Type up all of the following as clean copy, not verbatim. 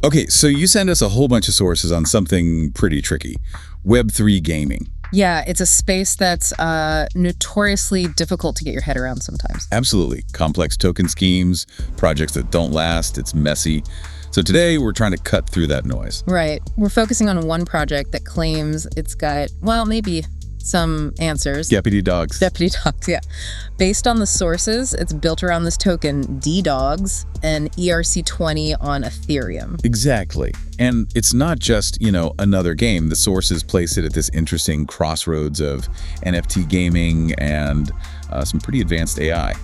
Okay, so you send us a whole bunch of sources on something pretty tricky. Web3 Gaming. Yeah, it's a space that's notoriously difficult to get your head around sometimes. Absolutely. Complex token schemes, projects that don't last, it's messy. So today we're trying to cut through that noise. Right. We're focusing on one project that claims it's got, well, maybe some answers. Deputy Dawgs. Deputy Dawgs, yeah. Based on the sources, it's built around this token, DDAWGS, and ERC20 on Ethereum. Exactly. And it's not just, another game. The sources place it at this interesting crossroads of NFT gaming and some pretty advanced AI.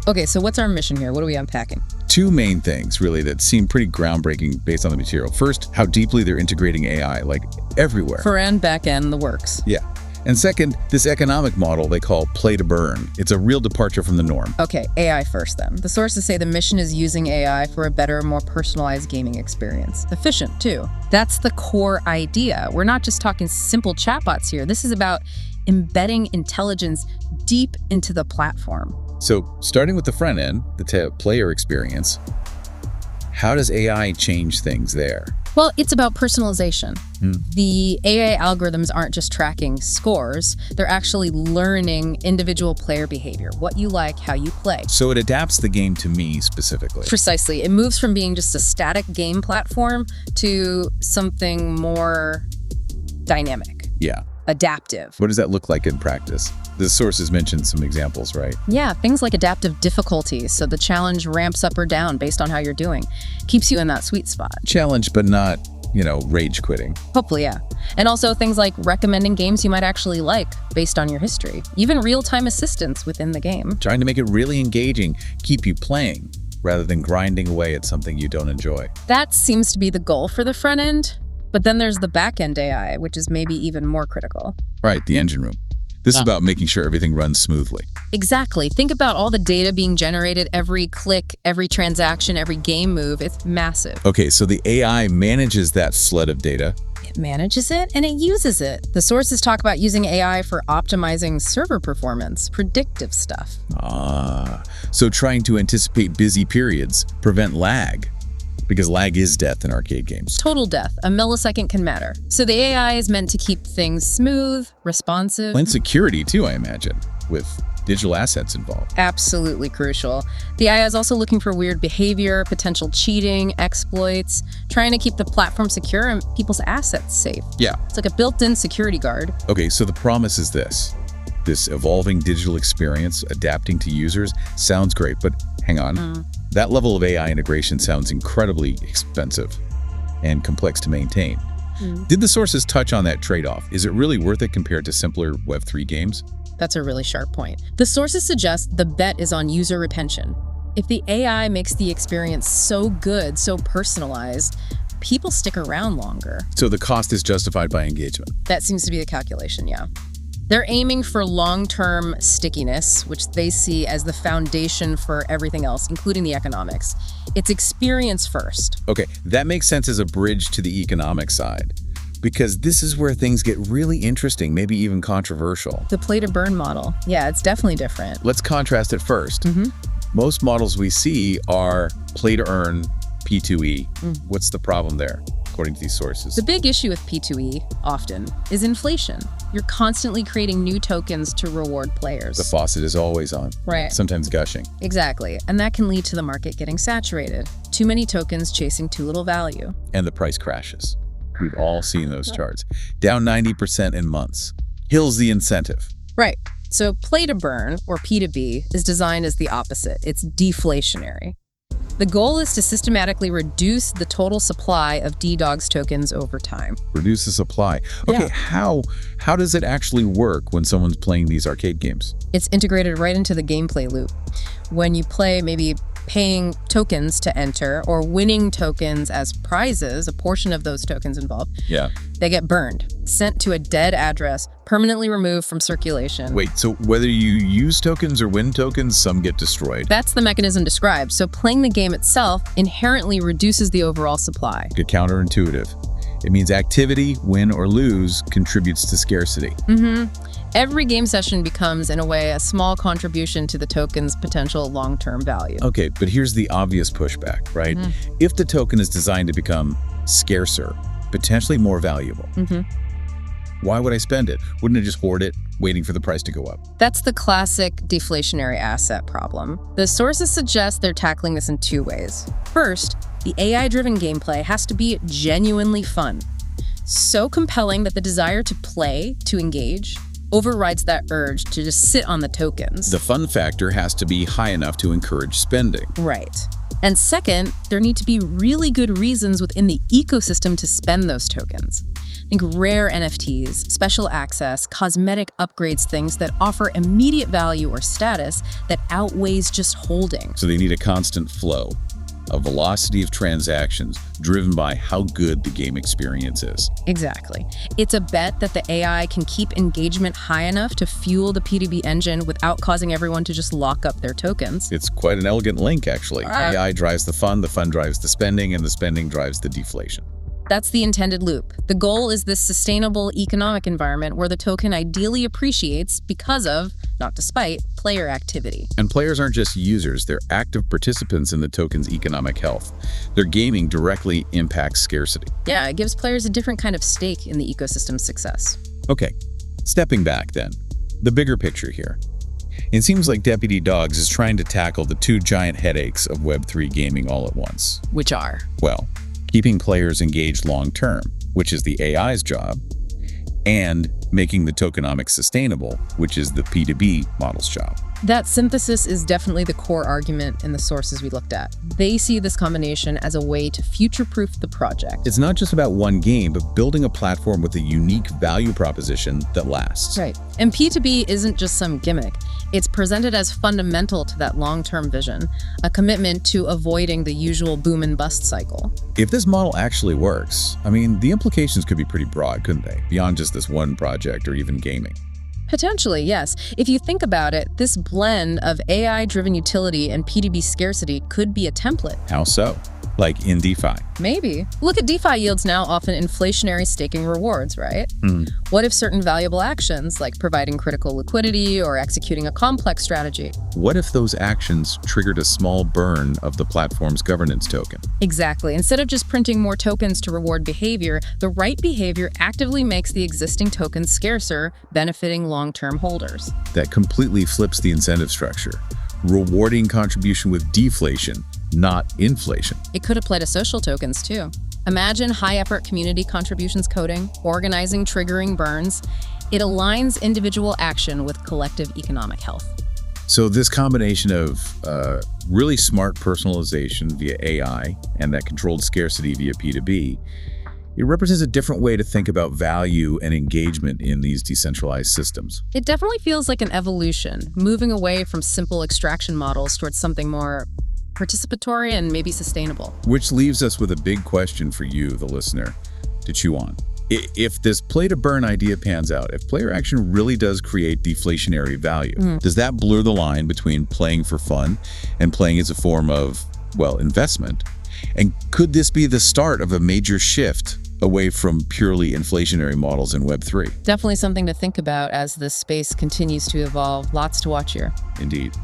Okay, so what's our mission here? What are we unpacking? Two main things, really, that seem pretty groundbreaking based on the material. First, how deeply they're integrating AI, like everywhere. Front-end, back-end, the works. Yeah. And second, this economic model they call play to burn. It's a real departure from the norm. Okay, AI first then. The sources say the mission is using AI for a better, more personalized gaming experience. Efficient, too. That's the core idea. We're not just talking simple chatbots here. This is about embedding intelligence deep into the platform. So, starting with the front end, the player experience, how does AI change things there? Well, it's about personalization. The AI algorithms aren't just tracking scores, they're actually learning individual player behavior, what you like, how you play. So it adapts the game to me specifically. Precisely. It moves from being just a static game platform to something more dynamic. Yeah. Adaptive. What does that look like in practice? The sources mentioned some examples, right? Yeah, things like adaptive difficulty, so the challenge ramps up or down based on how you're doing. Keeps you in that sweet spot. Challenge, but not, rage quitting. Hopefully, yeah. And also things like recommending games you might actually like based on your history. Even real-time assistance within the game. Trying to make it really engaging, keep you playing, rather than grinding away at something you don't enjoy. That seems to be the goal for the front end. But then there's the back-end AI, which is maybe even more critical. Right, the engine room. This is about making sure everything runs smoothly. Exactly. Think about all the data being generated, every click, every transaction, every game move. It's massive. Okay, so the AI manages that flood of data. It manages it and it uses it. The sources talk about using AI for optimizing server performance, predictive stuff. So trying to anticipate busy periods, prevent lag. Because lag is death in arcade games. Total death. A millisecond can matter. So the AI is meant to keep things smooth, responsive. And security too, I imagine, with digital assets involved. Absolutely crucial. The AI is also looking for weird behavior, potential cheating, exploits, trying to keep the platform secure and people's assets safe. Yeah. It's like a built-in security guard. Okay, so the promise is this evolving digital experience, adapting to users, sounds great, but hang on. That level of AI integration sounds incredibly expensive and complex to maintain. Did the sources touch on that trade-off? Is it really worth it compared to simpler Web3 games? That's a really sharp point. The sources suggest the bet is on user retention. If the AI makes the experience so good, so personalized, people stick around longer. So the cost is justified by engagement. That seems to be the calculation, yeah. They're aiming for long-term stickiness, which they see as the foundation for everything else, including the economics. It's experience first. Okay, that makes sense as a bridge to the economic side, because this is where things get really interesting, maybe even controversial. The play-to-burn model. Yeah, it's definitely different. Let's contrast it first. Most models we see are play-to-earn, P2E. What's the problem there, according to these sources? The big issue with P2E, often, is inflation. You're constantly creating new tokens to reward players. The faucet is always on. Right. Sometimes gushing. Exactly. And that can lead to the market getting saturated. Too many tokens chasing too little value. And the price crashes. We've all seen those charts. Down 90% in months. Kills the incentive. Right. So play to burn, or P2B, is designed as the opposite. It's deflationary. The goal is to systematically reduce the total supply of DDAWGS tokens over time. Reduce the supply. Okay, Yeah. how does it actually work when someone's playing these arcade games? It's integrated right into the gameplay loop. When you play, maybe paying tokens to enter or winning tokens as prizes, a portion of those tokens involved, Yeah. they get burned, sent to a dead address, permanently removed from circulation. Wait, so whether you use tokens or win tokens, some get destroyed. That's the mechanism described. So playing the game itself inherently reduces the overall supply. Counterintuitive. It means activity, win or lose, contributes to scarcity. Every game session becomes, in a way, a small contribution to the token's potential long-term value. Okay, but here's the obvious pushback, right? If the token is designed to become scarcer, potentially more valuable, why would I spend it? Wouldn't I just hoard it, waiting for the price to go up? That's the classic deflationary asset problem. The sources suggest they're tackling this in two ways. First, the AI-driven gameplay has to be genuinely fun. So compelling that the desire to play, to engage, overrides that urge to just sit on the tokens. The fun factor has to be high enough to encourage spending. Right. And second, there need to be really good reasons within the ecosystem to spend those tokens. Think rare NFTs, special access, cosmetic upgrades, things that offer immediate value or status that outweighs just holding. So they need a constant flow, a velocity of transactions driven by how good the game experience is. Exactly. It's a bet that the AI can keep engagement high enough to fuel the P2B engine without causing everyone to just lock up their tokens. It's quite an elegant link, actually. AI drives the fun drives the spending, and the spending drives the deflation. That's the intended loop. The goal is this sustainable economic environment where the token ideally appreciates because of, not despite, player activity. And players aren't just users, they're active participants in the token's economic health. Their gaming directly impacts scarcity. Yeah, it gives players a different kind of stake in the ecosystem's success. Okay, stepping back then, the bigger picture here. It seems like Deputy Dawgs is trying to tackle the two giant headaches of Web3 gaming all at once. Which are? Well, keeping players engaged long-term, which is the AI's job, and making the tokenomics sustainable, which is the P2B model's job. That synthesis is definitely the core argument in the sources we looked at. They see this combination as a way to future-proof the project. It's not just about one game, but building a platform with a unique value proposition that lasts. Right. And P2B isn't just some gimmick. It's presented as fundamental to that long-term vision, a commitment to avoiding the usual boom and bust cycle. If this model actually works, I mean, the implications could be pretty broad, couldn't they? Beyond just this one project or even gaming. Potentially, yes. If you think about it, this blend of AI-driven utility and P2B scarcity could be a template. How so? Like in DeFi? Maybe. Look at DeFi yields now, often inflationary staking rewards, right? What if certain valuable actions, like providing critical liquidity or executing a complex strategy? What if those actions triggered a small burn of the platform's governance token? Exactly. Instead of just printing more tokens to reward behavior, the right behavior actively makes the existing tokens scarcer, benefiting long-term holders. That completely flips the incentive structure, rewarding contribution with deflation, not inflation. It could apply to social tokens too. Imagine high-effort community contributions coding, organizing, triggering burns. It aligns individual action with collective economic health. So this combination of really smart personalization via AI and that controlled scarcity via P2B, it represents a different way to think about value and engagement in these decentralized systems. It definitely feels like an evolution, moving away from simple extraction models towards something more participatory and maybe sustainable. Which leaves us with a big question for you, the listener, to chew on. If this play-to-burn idea pans out, if player action really does create deflationary value, does that blur the line between playing for fun and playing as a form of, well, investment? And could this be the start of a major shift away from purely inflationary models in Web3? Definitely something to think about as this space continues to evolve. Lots to watch here. Indeed.